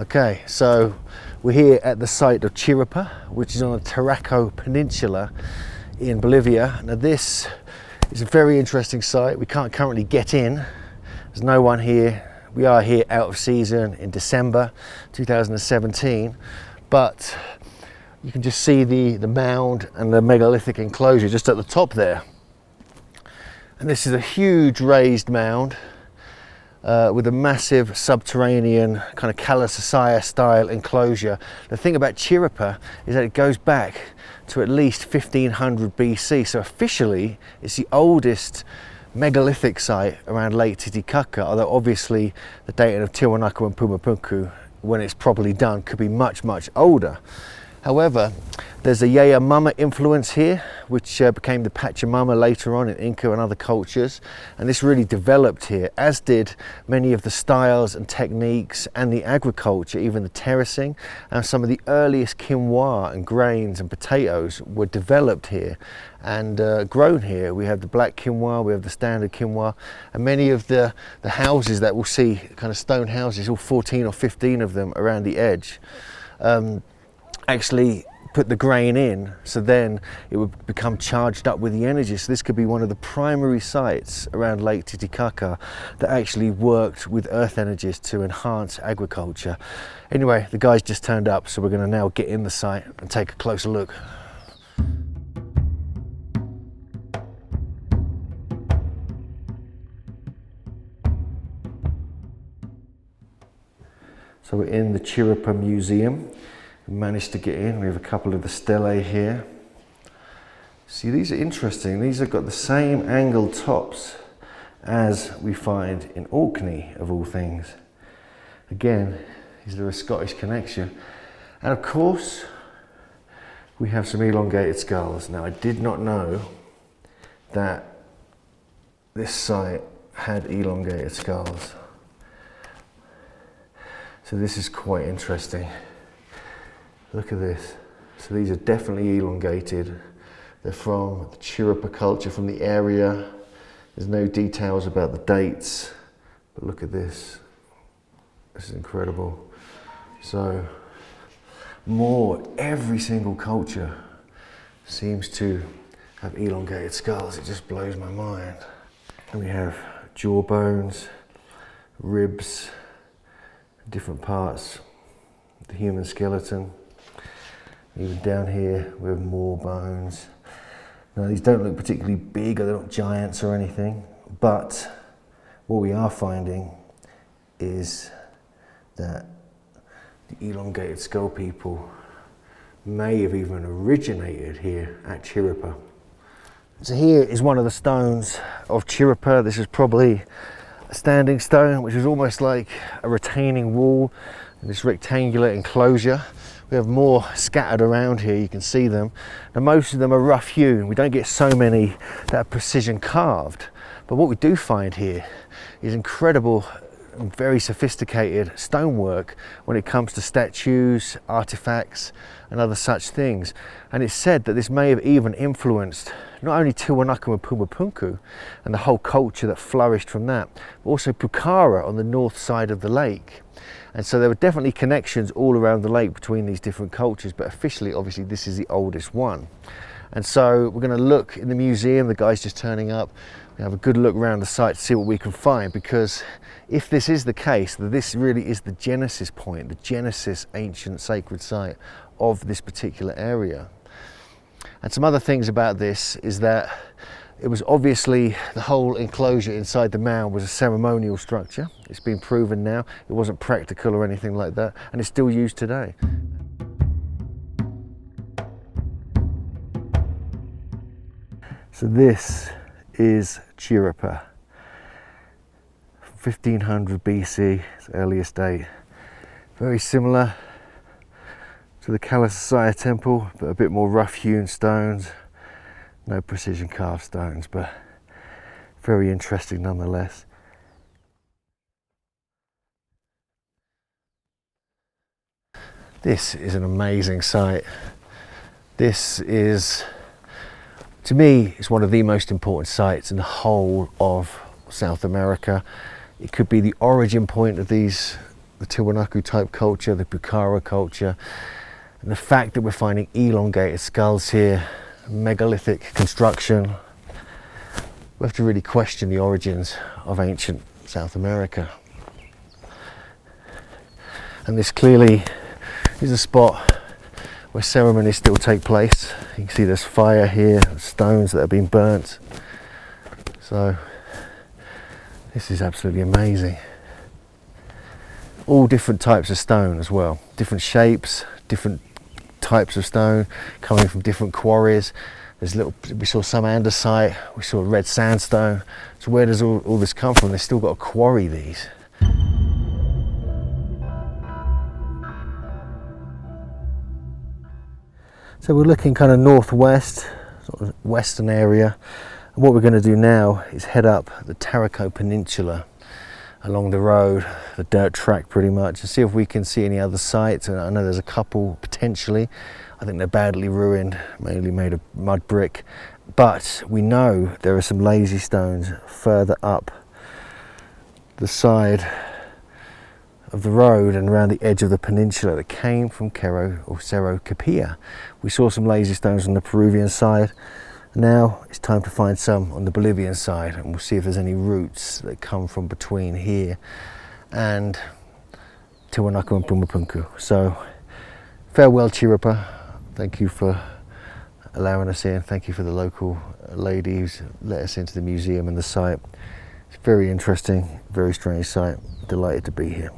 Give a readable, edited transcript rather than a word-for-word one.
Okay, so we're here at the site of Chiripa, which is on the Tiwanaku Peninsula in Bolivia. Now this is a very interesting site. We can't currently get in. There's no one here. We are here out of season in December 2017, but you can just see the mound and the megalithic enclosure just at the top there. And this is a huge raised mound with a massive subterranean kind of Calacasaya style enclosure. The thing about Chiripa is that it goes back to at least 1500 BC. So officially it's the oldest megalithic site around Lake Titicaca, although obviously the dating of Tiwanaku and Puma Punku, when it's properly done, could be much, much older. However, there's a Yanomami influence here, which became the Pachamama later on in Inca and other cultures. And this really developed here, as did many of the styles and techniques and the agriculture, even the terracing. And some of the earliest quinoa and grains and potatoes were developed here and grown here. We have the black quinoa, we have the standard quinoa, and many of the houses that we'll see, kind of stone houses, all 14 or 15 of them around the edge, actually put the grain in, so then it would become charged up with the energy. So this could be one of the primary sites around Lake Titicaca that actually worked with earth energies to enhance agriculture. Anyway, the guys just turned up, so we're going to now get in the site and take a closer look. So we're in the Chiripa Museum. We managed to get in. We have a couple of the stelae here. See, these are interesting. These have got the same angled tops as we find in Orkney, of all things. Again, is there a Scottish connection? And of course, we have some elongated skulls. Now, I did not know that this site had elongated skulls. So this is quite interesting. Look at this. So these are definitely elongated. They're from the Chiripa culture, from the area. There's no details about the dates, but look at this. This is incredible. So every single culture seems to have elongated skulls. It just blows my mind. And we have jaw bones, ribs, different parts of the human skeleton. Even down here we have more bones. Now these don't look particularly big, or they're not giants or anything, but what we are finding is that the elongated skull people may have even originated here at Chiripa. So here is one of the stones of Chiripa. This is probably a standing stone, which is almost like a retaining wall in this rectangular enclosure. We have more scattered around here, you can see them. Now most of them are rough hewn. We don't get so many that are precision carved. But what we do find here is incredible and very sophisticated stonework when it comes to statues, artifacts and other such things. And it's said that this may have even influenced not only Tiwanaku and Puma Punku and the whole culture that flourished from that, but also Pucara on the north side of the lake. And so there were definitely connections all around the lake between these different cultures, but officially, obviously, this is the oldest one. And so we're going to look in the museum. The guy's just turning up. We have a good look around the site to see what we can find, because if this is the case, that this really is the genesis point, the genesis ancient sacred site of this particular area. And some other things about this is that it was obviously, the whole enclosure inside the mound was a ceremonial structure. It's been proven now. It wasn't practical or anything like that, and it's still used today. So this is Chiripa, 1500 BC, its earliest date. Very similar to the Calacasaya temple, but a bit more rough hewn stones. No precision carved stones, but very interesting nonetheless. This is an amazing site. This is, to me, it's one of the most important sites in the whole of South America. It could be the origin point of these the Tiwanaku type culture, the Pucara culture, and the fact that we're finding elongated skulls here, megalithic construction, we have to really question the origins of ancient South America. And this clearly is a spot where ceremonies still take place. You can see there's fire here, stones that have been burnt. So this is absolutely amazing. All different types of stone as well, different shapes, different types of stone coming from different quarries. We saw some andesite, we saw red sandstone. So where does all this come from? They've still got to quarry these. So we're looking kind of northwest, sort of western area. And what we're going to do now is head up the Titicaca Peninsula along the road, the dirt track pretty much, and see if we can see any other sites. And I know there's a couple potentially. I think they're badly ruined, mainly made of mud brick. But we know there are some lazy stones further up the side of the road and around the edge of the peninsula that came from Cerro Capilla. We saw some lazy stones on the Peruvian side. Now it's time to find some on the Bolivian side, and we'll see if there's any roots that come from between here and Tiwanaku and Puma Punku. So farewell Chiripa, thank you for allowing us in, thank you for the local lady who's let us into the museum and the site. It's very interesting, very strange site, delighted to be here.